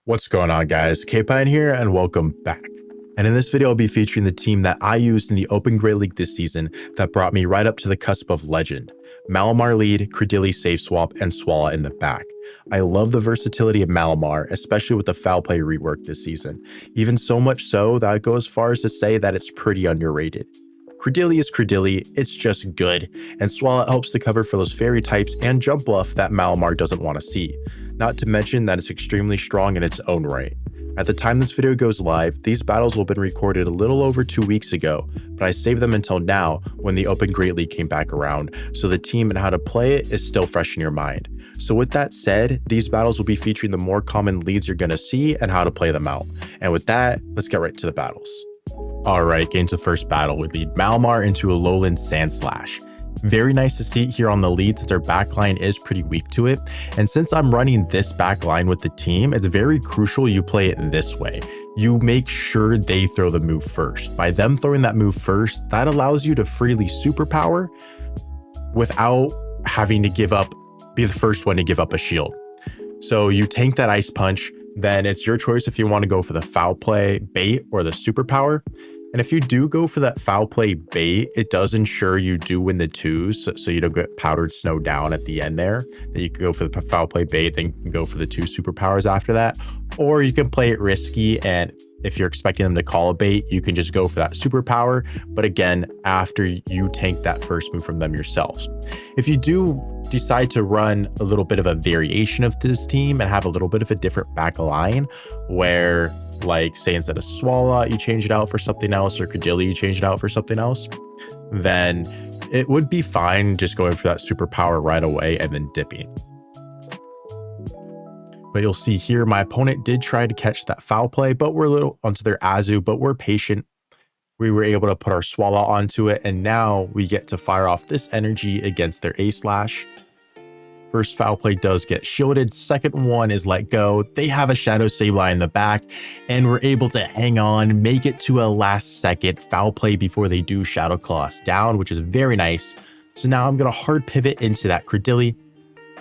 What's going on, guys? Kpine here and welcome back. And in this video, I'll be featuring the team that I used in the Open Grey League this season that brought me right up to the cusp of legend. Malamar Lead, Cradily Safe Swap, and Swala in the back. I love the versatility of Malamar, especially with the foul play rework this season. Even so much so that I'd go as far as to say that it's pretty underrated. Cradily is Cradily, it's just good, and Swala helps to cover for those fairy types and Jumpluff that Malamar doesn't want to see. Not to mention that it's extremely strong in its own right. At the time this video goes live, these battles will have been recorded a little over 2 weeks ago, but I saved them until now when the Open Grey League came back around, so the team and how to play it is still fresh in your mind. So with that said, these battles will be featuring the more common leads you're going to see and how to play them out. And with that, let's get right to the battles. Alright, getting to the first battle, we lead Malamar into Alolan Sandslash. Very nice to see here on the lead since our backline is pretty weak to it. And since I'm running this backline with the team, it's very crucial you play it this way. You make sure they throw the move first. By them throwing that move first, that allows you to freely superpower without having to be the first one to give up a shield. So you tank that Ice Punch, then it's your choice if you want to go for the foul play bait or the superpower. And if you do go for that foul play bait, it does ensure you do win the twos, so you don't get powdered snow down at the end there. Then you can go for the foul play bait, then you can go for the 2 superpowers after that. Or you can play it risky, and if you're expecting them to call a bait, you can just go for that superpower. But again, after you tank that first move from them yourselves. If you do decide to run a little bit of a variation of this team and have a little bit of a different back line where, like, say instead of Swala, you change it out for something else, or Cradily, you change it out for something else, then it would be fine just going for that superpower right away and then dipping. But you'll see here, my opponent did try to catch that foul play, but we're a little onto their Azu, but we're patient. We were able to put our Swala onto it, and now we get to fire off this energy against their A-Slash. First foul play does get shielded. Second one is let go. They have a Shadow Sableye in the back, and we're able to hang on, make it to a last second foul play before they do Shadow Claw us down, which is very nice. So now I'm going to hard pivot into that Cradily.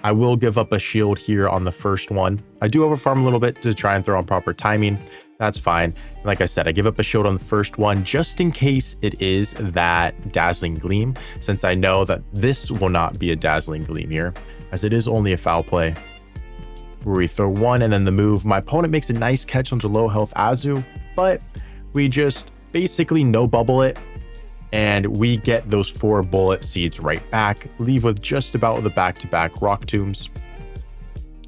I will give up a shield here on the first one. I do overfarm a little bit to try and throw on proper timing. That's fine. Like I said, I give up a shield on the first one just in case it is that Dazzling Gleam, since I know that this will not be a Dazzling Gleam here, as it is only a foul play where we throw one and then the move. My opponent makes a nice catch onto low health Azu, but we just basically no bubble it, and we get those 4 bullet seeds right back, leave with just about the back-to-back rock tombs.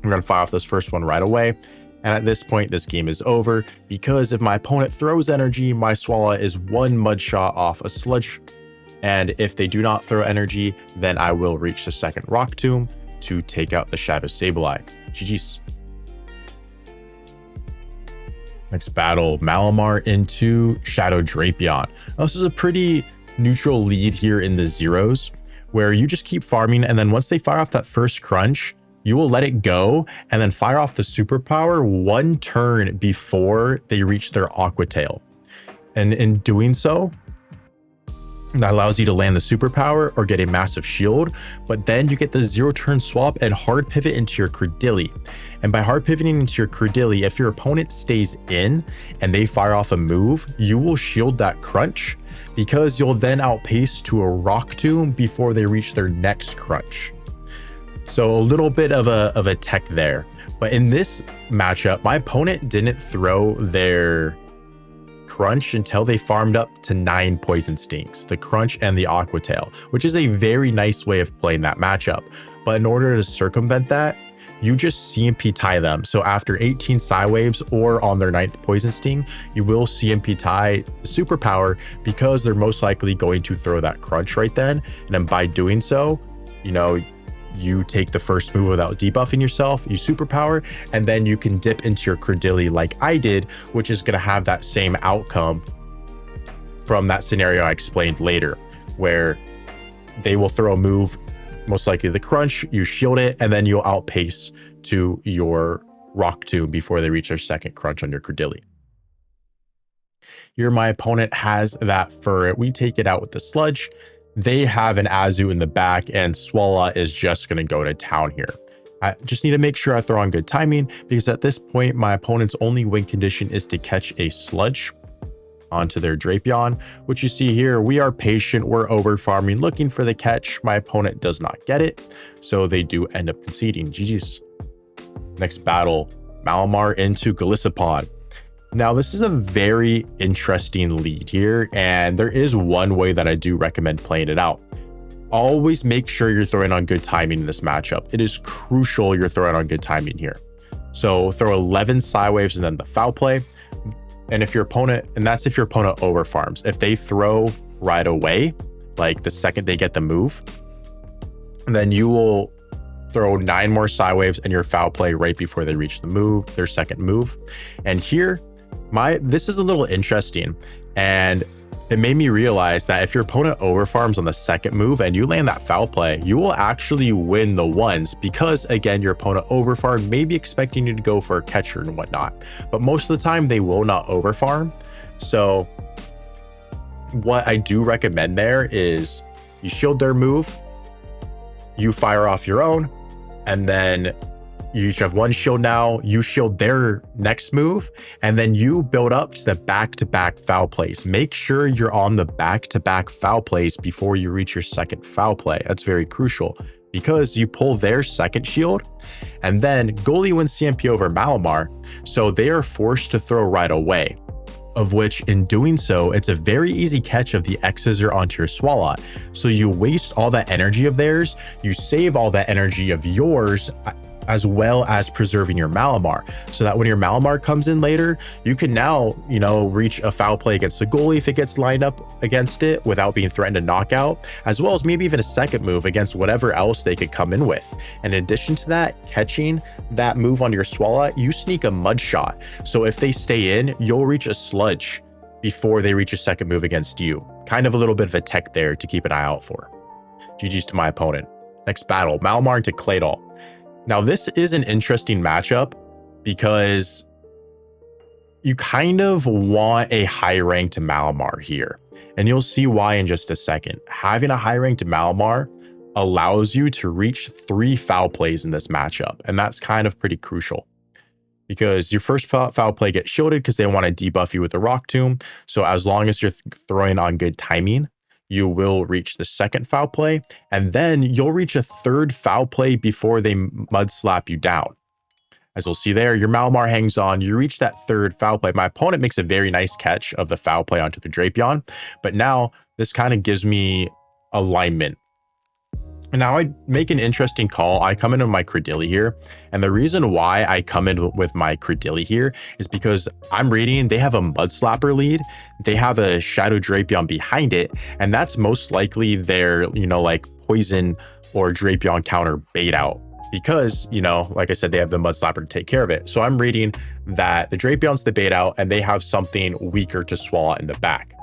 We're going to fire off this first one right away. And at this point, this game is over, because if my opponent throws energy, my Swala is 1 mud shot off a sludge. And if they do not throw energy, then I will reach the second rock tomb to take out the Shadow Sableye. GG's. Next battle, Malamar into Shadow Drapion. Now, this is a pretty neutral lead here in the zeros, where you just keep farming, and then once they fire off that first crunch, you will let it go and then fire off the superpower 1 turn before they reach their Aqua Tail. And in doing so, that allows you to land the superpower or get a massive shield, but then you get the 0-turn swap and hard pivot into your Cradily. And by hard pivoting into your Cradily, if your opponent stays in and they fire off a move, you will shield that crunch, because you'll then outpace to a rock tomb before they reach their next crunch. So a little bit of a tech there. But in this matchup, my opponent didn't throw their crunch until they farmed up to 9 poison stinks, the crunch and the Aqua Tail, which is a very nice way of playing that matchup. But in order to circumvent that, you just CMP tie them. So after 18 Psy Waves or on their 9th poison sting, you will CMP tie the superpower, because they're most likely going to throw that crunch right then. And then by doing so, you know, you take the first move without debuffing yourself, you superpower, and then you can dip into your Cradily like I did, which is going to have that same outcome from that scenario I explained later, where they will throw a move, most likely the crunch, you shield it, and then you'll outpace to your rock tomb before they reach their second crunch on your Cradily. Here my opponent has that for it. We take it out with the sludge. They have an Azu in the back, and Swala is just going to go to town here. I just need to make sure I throw on good timing, because at this point, my opponent's only win condition is to catch a sludge onto their Drapion, which you see here. We are patient, we're over farming, looking for the catch. My opponent does not get it, so they do end up conceding. GG's. Next battle, Malamar into Golisopod. Now, this is a very interesting lead here, and there is one way that I do recommend playing it out. Always make sure you're throwing on good timing in this matchup. It is crucial you're throwing on good timing here. So throw 11 Psywaves and then the foul play. And if your opponent, and that's if your opponent over farms, if they throw right away, like the second they get the move, then you will throw 9 more Psywaves and your foul play right before they reach the move, their second move. And here, this is a little interesting, and it made me realize that if your opponent overfarms on the second move and you land that foul play, you will actually win the ones, because again, your opponent overfarmed, maybe expecting you to go for a catcher and whatnot, but most of the time they will not overfarm. So what I do recommend there is you shield their move, you fire off your own, and then you each have one shield now, you shield their next move, and then you build up to the back-to-back foul plays. Make sure you're on the back-to-back foul plays before you reach your second foul play. That's very crucial, because you pull their second shield, and then Goalie wins CMP over Malamar, so they are forced to throw right away, of which in doing so, it's a very easy catch of the X-Scissor onto your Swalot. So you waste all that energy of theirs, you save all that energy of yours, as well as preserving your Malamar, so that when your Malamar comes in later, you can now, reach a foul play against the goalie if it gets lined up against it without being threatened to knockout, as well as maybe even a second move against whatever else they could come in with. And in addition to that, catching that move on your Swalot, you sneak a mud shot. So if they stay in, you'll reach a sludge before they reach a second move against you. Kind of a little bit of a tech there to keep an eye out for. GG's to my opponent. Next battle, Malamar into Claydol. Now, this is an interesting matchup because you kind of want a high-ranked Malamar here, and you'll see why in just a second. Having a high-ranked Malamar allows you to reach 3 foul plays in this matchup, and that's kind of pretty crucial, because your first foul play gets shielded because they want to debuff you with the Rock Tomb. So as long as you're throwing on good timing, you will reach the second foul play, and then you'll reach a third foul play before they mud slap you down. As you'll see there, your Malamar hangs on, you reach that third foul play. My opponent makes a very nice catch of the foul play onto the Drapion, but now this kind of gives me alignment. And now I make an interesting call. I come in with my Cradily here, and the reason why I come in with my Cradily here is because I'm reading they have a Mud Slapper lead, they have a Shadow Drapion behind it, and that's most likely their, like poison or Drapion counter bait out, because, like I said, they have the Mud Slapper to take care of it. So I'm reading that the Drapion's the bait out, and they have something weaker to Swalot in the back.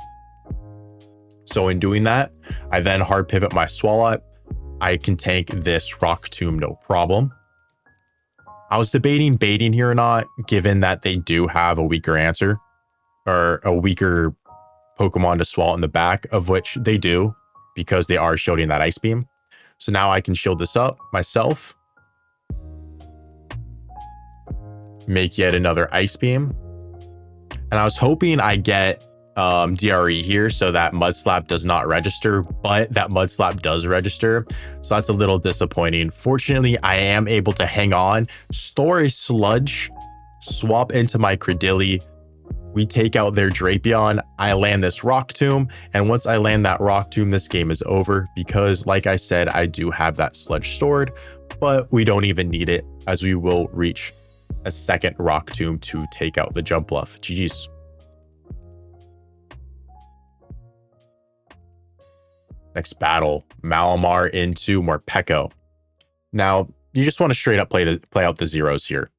So in doing that, I then hard pivot my Swalot. I can tank this Rock Tomb, no problem. I was debating baiting here or not, given that they do have a weaker answer, or a weaker Pokemon to Swalot in the back, of which they do, because they are shielding that Ice Beam. So now I can shield this up myself, make yet another Ice Beam, and I was hoping I get DRE here so that Mud Slap does not register, but that Mud Slap does register, so that's a little disappointing. Fortunately, I am able to hang on, store a sludge, swap into my Cradily, we take out their Drapion, I land this Rock Tomb, and once I land that Rock Tomb, this game is over, because like I said, I do have that sludge stored, but we don't even need it, as we will reach a second Rock Tomb to take out the Jumpluff. GG's. Next battle, Malamar into Morpeko. Now, you just want to straight up play out the zeros here.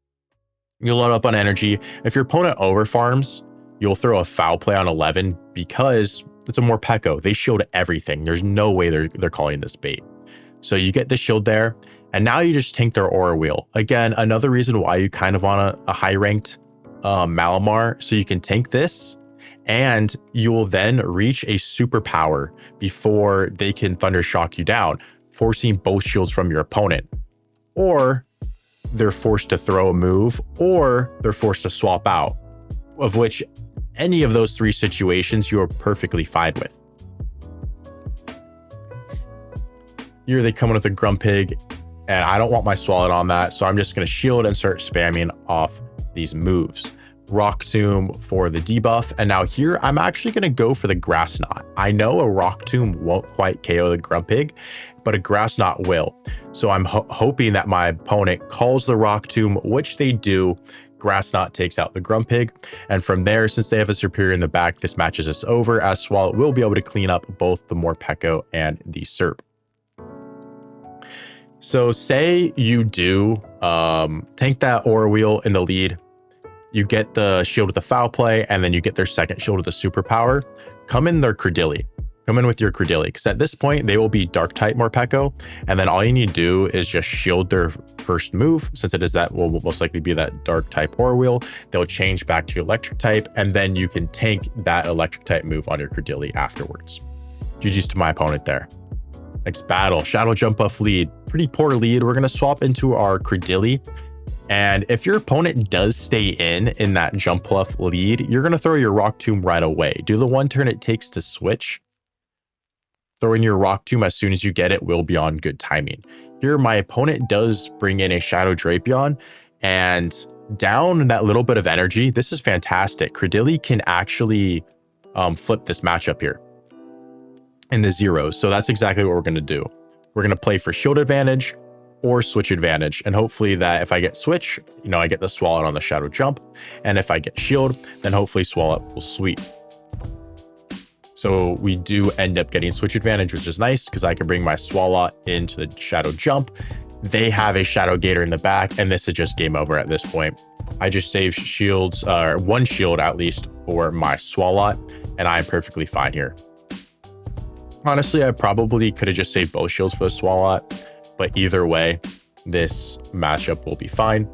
You load up on energy. If your opponent overfarms, you'll throw a foul play on 11 because it's a Morpeko. They shield everything. There's no way they're calling this bait. So you get the shield there, and now you just tank their Aura Wheel. Again, another reason why you kind of want a high-ranked Malamar, so you can tank this, and you will then reach a superpower before they can Thunder Shock you down, forcing both shields from your opponent. Or they're forced to throw a move or they're forced to swap out, of which any of those three situations you are perfectly fine with. Here they come in with a Grumpig, and I don't want my Swalot on that, so I'm just going to shield and start spamming off these moves. Rock Tomb for the debuff, and now here I'm actually going to go for the Grass Knot. I know a Rock Tomb won't quite KO the Grumpig, but a Grass Knot will. So I'm hoping that my opponent calls the Rock Tomb, which they do. Grass Knot takes out the Grumpig, and from there, since they have a Superior in the back, this matches us over, as Swalot will be able to clean up both the Morpeko and the Serp. So say you do tank that Aura Wheel in the lead, you get the shield with the foul play, and then you get their second shield with the superpower. Come in their Cradily. Come in with your Cradily, because at this point, they will be Dark type Morpeko, and then all you need to do is just shield their first move, since it is that will most likely be that Dark type Aura Wheel. They'll change back to Electric type, and then you can tank that Electric type move on your Cradily afterwards. GG's to my opponent there. Next battle, Shadow Jumpluff Lead. Pretty poor lead. We're going to swap into our Cradily. And if your opponent does stay in that Jumpluff lead, you're going to throw your Rock Tomb right away. Do the 1 turn it takes to switch. Throwing your Rock Tomb as soon as you get it will be on good timing. Here, my opponent does bring in a Shadow Drapion, and down that little bit of energy, this is fantastic. Cradily can actually flip this matchup here in the zeros. So that's exactly what we're going to do. We're going to play for shield advantage or switch advantage. And hopefully that if I get switch, I get the Swalot on the Shadow Jump. And if I get shield, then hopefully Swalot will sweep. So we do end up getting switch advantage, which is nice because I can bring my Swalot into the Shadow Jump. They have a Shadow Gator in the back, and this is just game over at this point. I just saved shields, or 1 shield at least, for my Swalot, and I'm perfectly fine here. Honestly, I probably could have just saved both shields for the Swalot, but either way, this matchup will be fine,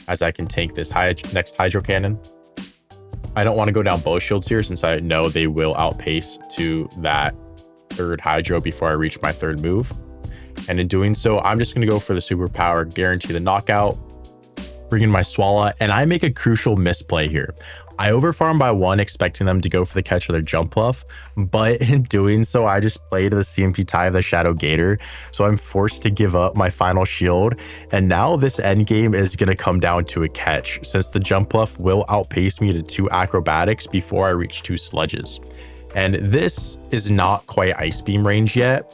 as I can tank this next Hydro Cannon. I don't want to go down both shields here, since I know they will outpace to that 3rd Hydro before I reach my 3rd move. And in doing so, I'm just going to go for the superpower, guarantee the knockout, bring in my Swalot, and I make a crucial misplay here. I overfarm by 1, expecting them to go for the catch of their Jumpluff, but in doing so, I just played the CMP tie of the Shadow Gator, so I'm forced to give up my final shield, and now this end game is going to come down to a catch, since the Jumpluff will outpace me to 2 acrobatics before I reach 2 sludges. And this is not quite Ice Beam range yet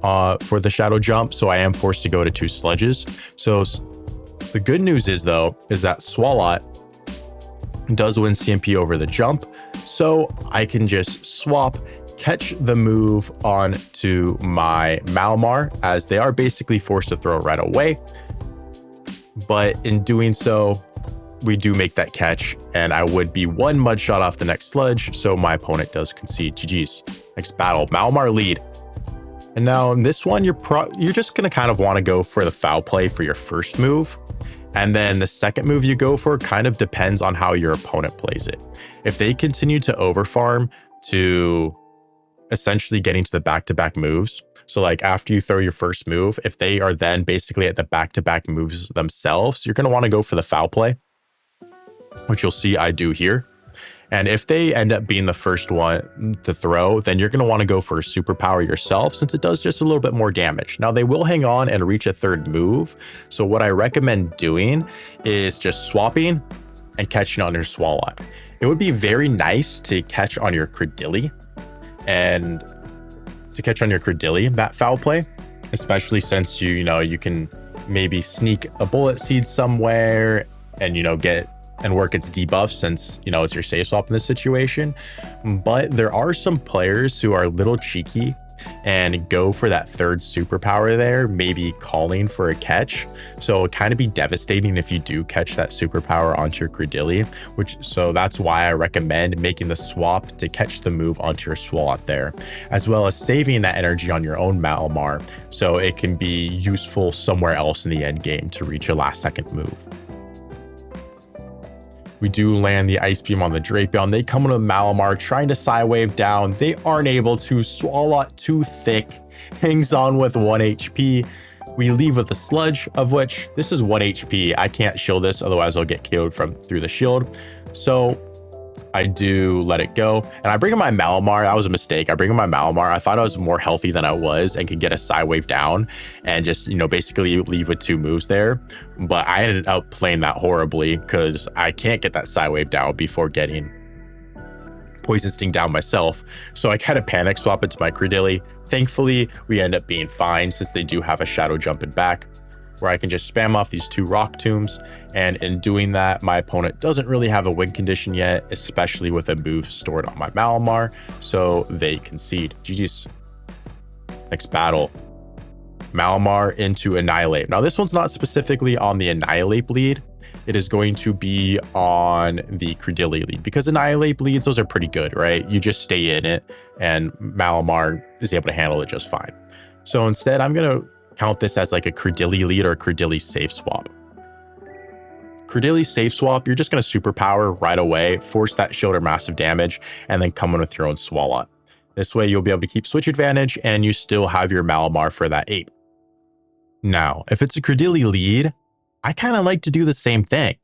for the Shadow Jump, so I am forced to go to 2 sludges. So the good news is, though, is that Swalot does win CMP over the jump, so I can just swap, catch the move on to my Malamar, as they are basically forced to throw right away. But in doing so, we do make that catch, and I would be 1 mud shot off the next sludge, so my opponent does concede. GG's. Next battle, Malamar Lead. And now in this one, you're just going to kind of want to go for the foul play for your first move. And then the second move you go for kind of depends on how your opponent plays it. If they continue to overfarm to essentially getting to the back-to-back moves, so like after you throw your first move, if they are then basically at the back-to-back moves themselves, you're going to want to go for the foul play, which you'll see I do here. And if they end up being the first one to throw, then you're going to want to go for a superpower yourself, since it does just a little bit more damage. Now, they will hang on and reach a 3rd move. So what I recommend doing is just swapping and catching on your Swalot. It would be very nice to catch on your Cradily, and that foul play, especially since you can maybe sneak a Bullet Seed somewhere and get and work its debuff, since it's your safe swap in this situation. But there are some players who are a little cheeky and go for that 3rd superpower there, maybe calling for a catch. So it kind of be devastating if you do catch that superpower onto your Cradily, so that's why I recommend making the swap to catch the move onto your Swalot there, as well as saving that energy on your own Malamar, so it can be useful somewhere else in the end game to reach a last second move. We do land the Ice Beam on the Drapion. They come with a Malamar trying to Psy Wave down. They aren't able to. Swalot too thick, hangs on with 1 HP. We leave with the Sludge, of which this is 1 HP. I can't shield this, otherwise I'll get KO'd through the shield. So I do let it go. And I bring in my Malamar. That was a mistake. I bring in my Malamar. I thought I was more healthy than I was and could get a Psywave down and just, basically leave with 2 moves there. But I ended up playing that horribly because I can't get that Psywave down before getting Poison Sting down myself. So I kind of panic swap into my Cradily. Thankfully, we end up being fine since they do have a Shadow Jump in back, where I can just spam off these 2 Rock Tombs. And in doing that, my opponent doesn't really have a win condition yet, especially with a move stored on my Malamar, so they concede. GG's. Next battle. Malamar into Annihilate. Now, this one's not specifically on the Annihilate lead. It is going to be on the Cradily lead, because Annihilate leads, those are pretty good, right? You just stay in it, and Malamar is able to handle it just fine. So instead, I'm going to count this as like a Cradily lead or Cradily safe swap. Cradily safe swap, you're just going to superpower right away, force that shield or massive damage, and then come in with your own Swalot. This way, you'll be able to keep switch advantage, and you still have your Malamar for that 8. Now, if it's a Cradily lead, I kind of like to do the same thing.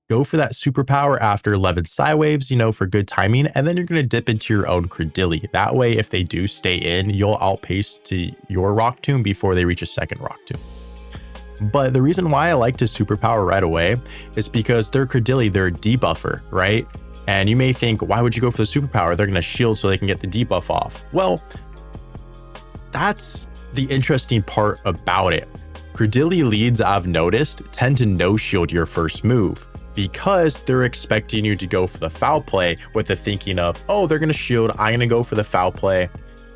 Go for that superpower after 11 Psywaves, for good timing, and then you're going to dip into your own Cradily. That way, if they do stay in, you'll outpace to your Rock Tomb before they reach a second Rock Tomb. But the reason why I like to superpower right away is because their Cradily, they're a debuffer, right? And you may think, why would you go for the superpower? They're going to shield so they can get the debuff off. Well, that's the interesting part about it. Cradily leads, I've noticed, tend to no-shield your first move because they're expecting you to go for the foul play with the thinking of, oh, they're going to shield, I'm going to go for the foul play,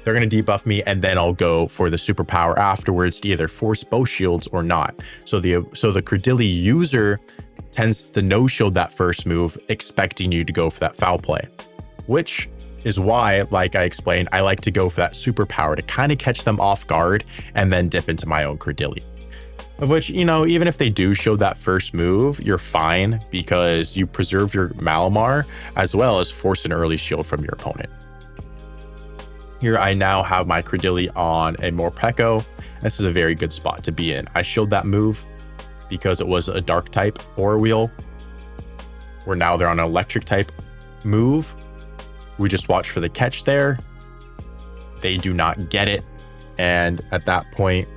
they're going to debuff me, and then I'll go for the superpower afterwards to either force both shields or not. So the Cradily user tends to no-shield that first move, expecting you to go for that foul play, which is why, like I explained, I like to go for that superpower to kind of catch them off guard and then dip into my own Cradily. Of which, even if they do show that first move, you're fine because you preserve your Malamar as well as force an early shield from your opponent. Here I now have my Cradily on a Morpeko. This is a very good spot to be in. I shield that move because it was a dark type Aura Wheel, where now they're on an electric type move. We just watch for the catch there. They do not get it. And at that point,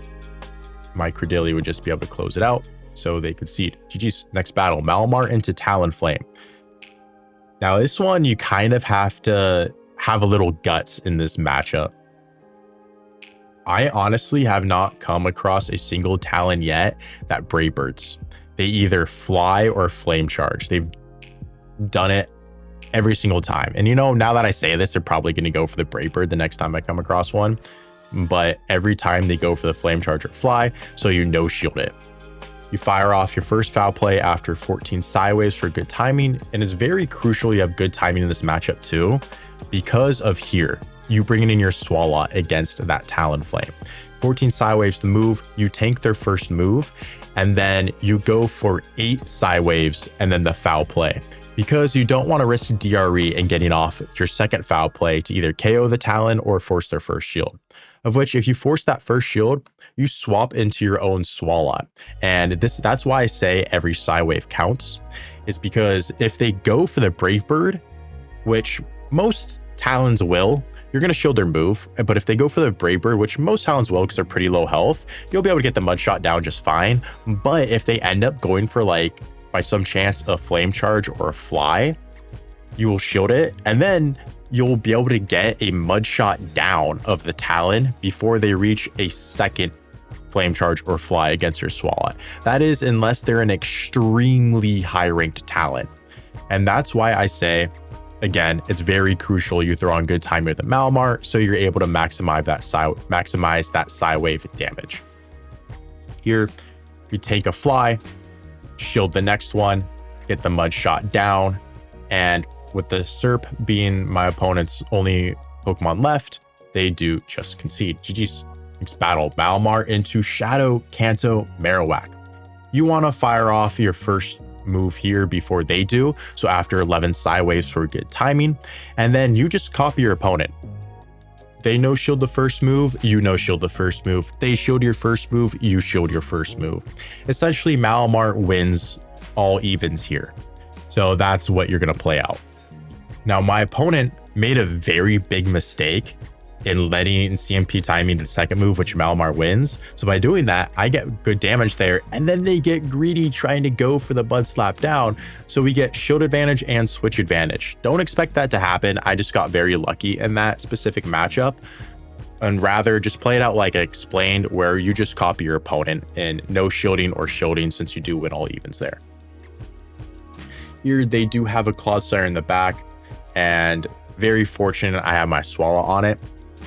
my Cradily would just be able to close it out, so they concede. GG's. Next battle, Malamar into Talonflame. Now, this one, you kind of have to have a little guts in this matchup. I honestly have not come across a single Talon yet that Brave Birds. They either fly or flame charge. They've done it every single time. And now that I say this, they're probably going to go for the Brave Bird the next time I come across one. But every time they go for the flame charge or fly, so you no-shield it. You fire off your first foul play after 14 Psywaves for good timing, and it's very crucial you have good timing in this matchup too, because of here. You bringing in your Swalot against that Talonflame. 14 Psywaves the move, you tank their first move, and then you go for 8 Psywaves and then the foul play, because you don't want to risk DRE and getting off your second foul play to either KO the Talon or force their first shield. Of which, if you force that first shield, you swap into your own Swalot. And that's why I say every Psywave counts, is because if they go for the Brave Bird, which most Talons will, you're going to shield their move. But if they go for the Brave Bird, which most Talons will because they're pretty low health, you'll be able to get the Mudshot down just fine. But if they end up going for, like, by some chance, a Flame Charge or a Fly, you will shield it, and then you'll be able to get a Mudshot down of the Talon before they reach a second Flame Charge or Fly against your Swalot. That is, unless they're an extremely high-ranked Talon. And that's why I say, again, it's very crucial you throw on good timing with the Malamar, so you're able to maximize that Psywave damage. Here, you take a Fly, shield the next one, get the Mudshot down, and with the Serp being my opponent's only Pokemon left, they do just concede. GG's. Next battle, Malamar into Shadow Kanto Marowak. You want to fire off your first move here before they do, so after 11 Psywaves for good timing, and then you just copy your opponent. They no shield the first move, you no shield the first move. They shield your first move, you shield your first move. Essentially, Malamar wins all evens here. So that's what you're going to play out. Now, my opponent made a very big mistake in letting CMP time me the second move, which Malamar wins. So by doing that, I get good damage there, and then they get greedy trying to go for the Mud Slap down. So we get shield advantage and switch advantage. Don't expect that to happen. I just got very lucky in that specific matchup, and rather just play it out like I explained, where you just copy your opponent and no shielding or shielding, since you do win all evens there. Here they do have a Clodsire in the back, and very fortunate I have my Swallow on it,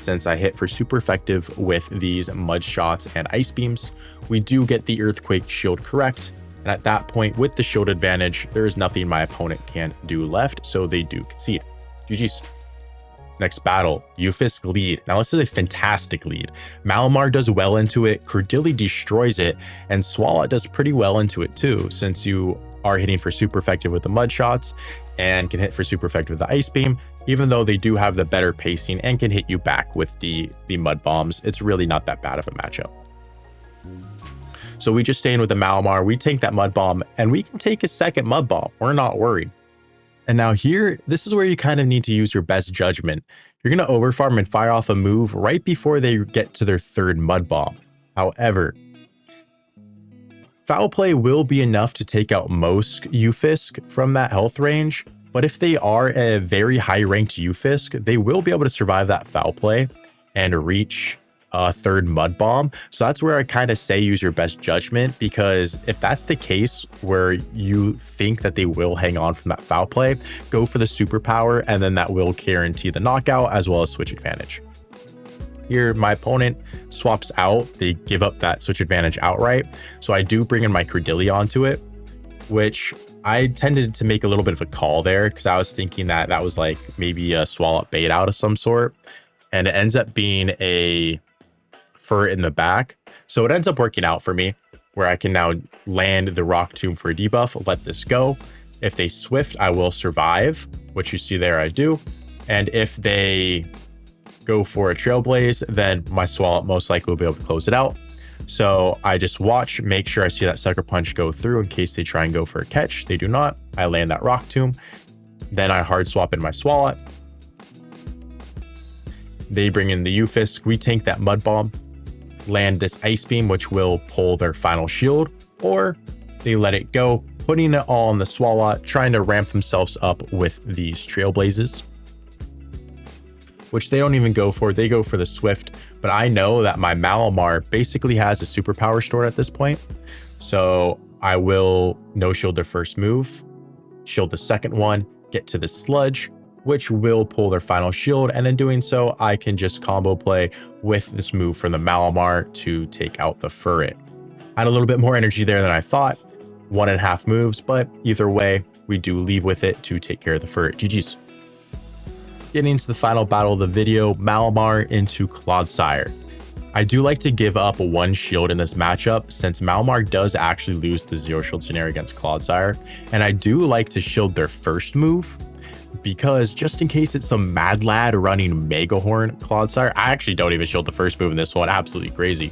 since I hit for super effective with these mud shots and ice beams. We do get the earthquake shield correct, and at that point with the shield advantage, there is nothing my opponent can do left, so they do concede. GG's. Next battle, Stunfisk Lead. Now this is a fantastic lead. Malamar does well into it, Cradily destroys it, and Swallow does pretty well into it too, since you are hitting for super effective with the mud shots and can hit for super effective with the ice beam. Even though they do have the better pacing and can hit you back with the mud bombs, it's really not that bad of a matchup. So we just stay in with the Malamar, we tank that mud bomb, and we can take a second mud bomb. We're not worried. And now here, this is where you kind of need to use your best judgment. You're going to overfarm and fire off a move right before they get to their third mud bomb. However, foul play will be enough to take out most Stunfisk from that health range, but if they are a very high ranked Stunfisk, they will be able to survive that foul play and reach a third mud bomb. So that's where I kind of say use your best judgment, because if that's the case where you think that they will hang on from that foul play, go for the superpower, and then that will guarantee the knockout as well as switch advantage. Here, my opponent swaps out, they give up that switch advantage outright. So I do bring in my Cradily onto it, which I tended to make a little bit of a call there, because I was thinking that that was like maybe a Swallow bait out of some sort. And it ends up being a fur in the back. So it ends up working out for me, where I can now land the Rock Tomb for a debuff, let this go. If they Swift, I will survive, which you see there I do. And if they go for a Trailblaze, then my Swallow most likely will be able to close it out. So I just watch, make sure I see that Sucker Punch go through in case they try and go for a catch. They do not. I land that Rock Tomb. Then I hard swap in my Swallow. They bring in the Stunfisk. We tank that Mud Bomb, land this Ice Beam, which will pull their final shield, or they let it go, putting it all on the Swallow, trying to ramp themselves up with these Trailblazes, which they don't even go for. They go for the Swift, but I know that my Malamar basically has a superpower stored at this point. So I will no shield their first move, shield the second one, get to the Sludge, which will pull their final shield. And in doing so, I can just combo play with this move from the Malamar to take out the Furret. Had a little bit more energy there than I thought. 1.5 moves, but either way, we do leave with it to take care of the Furret. GG's. Getting into the final battle of the video, Malamar into Clodsire. I do like to give up one shield in this matchup, since Malamar does actually lose the 0 shield scenario against Clodsire. And I do like to shield their first move, because just in case it's some mad lad running Mega Horn Clodsire, I actually don't even shield the first move in this one. Absolutely crazy.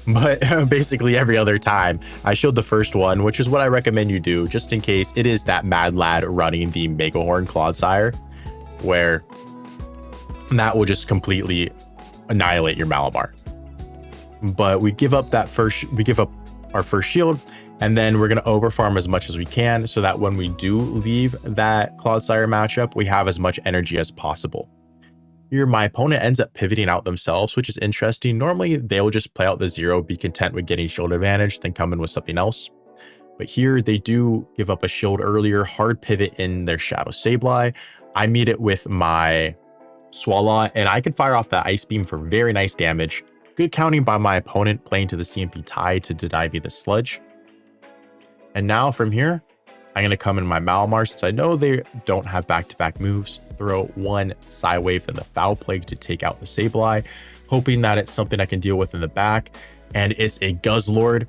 But basically every other time I shield the first one, which is what I recommend you do, just in case it is that mad lad running the Mega Horn Clodsire, where that will just completely annihilate your Malamar. But we give up our first shield, and then we're going to overfarm as much as we can, so that when we do leave that Clodsire matchup, we have as much energy as possible. Here, my opponent ends up pivoting out themselves, which is interesting. Normally, they'll just play out the 0, be content with getting shield advantage, then come in with something else. But here, they do give up a shield earlier, hard pivot in their Shadow Sableye. I meet it with my Swallow, and I can fire off that Ice Beam for very nice damage. Good counting by my opponent, playing to the CMP tie to deny me the Sludge. And now from here, I'm going to come in my Malamar, since I know they don't have back-to-back moves. Throw one Psywave, then the Foul Plague to take out the Sableye, hoping that it's something I can deal with in the back. And it's a Guzzlord.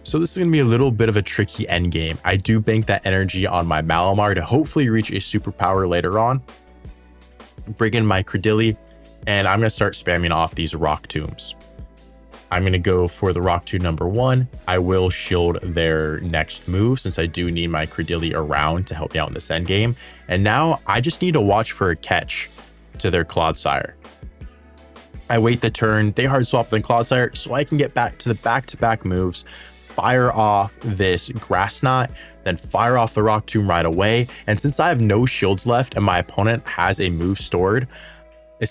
So this is going to be a little bit of a tricky endgame. I do bank that energy on my Malamar to hopefully reach a superpower later on. Bring in my Cradily, and I'm going to start spamming off these rock tombs. I'm going to go for the rock tomb number 1. I will shield their next move since I do need my Cradily around to help me out in this end game. And now I just need to watch for a catch to their Clodsire. I wait the turn, they hard swap the Clodsire so I can get back to the back-to-back moves, fire off this Grass Knot, then fire off the rock tomb right away. And since I have no shields left and my opponent has a move stored, I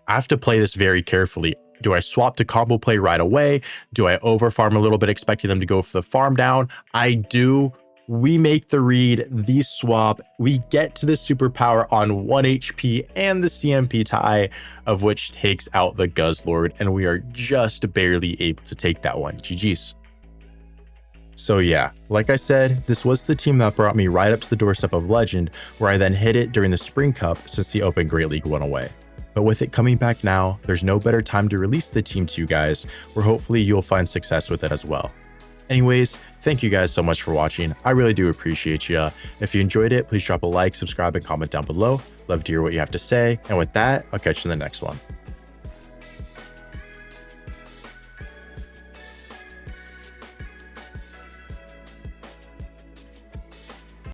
have to play this very carefully. Do I swap to combo play right away? Do I over farm a little bit, expecting them to go for the farm down? I do. We make the read, the swap. We get to the superpower on 1 HP and the CMP tie, of which takes out the Guzzlord, and we are just barely able to take that one. GG's. So yeah, like I said, this was the team that brought me right up to the doorstep of Legend, where I then hit it during the Spring Cup since the Open Great League went away. But with it coming back now, there's no better time to release the team to you guys, where hopefully you'll find success with it as well. Anyways, thank you guys so much for watching. I really do appreciate you. If you enjoyed it, please drop a like, subscribe, and comment down below. Love to hear what you have to say. And with that, I'll catch you in the next one.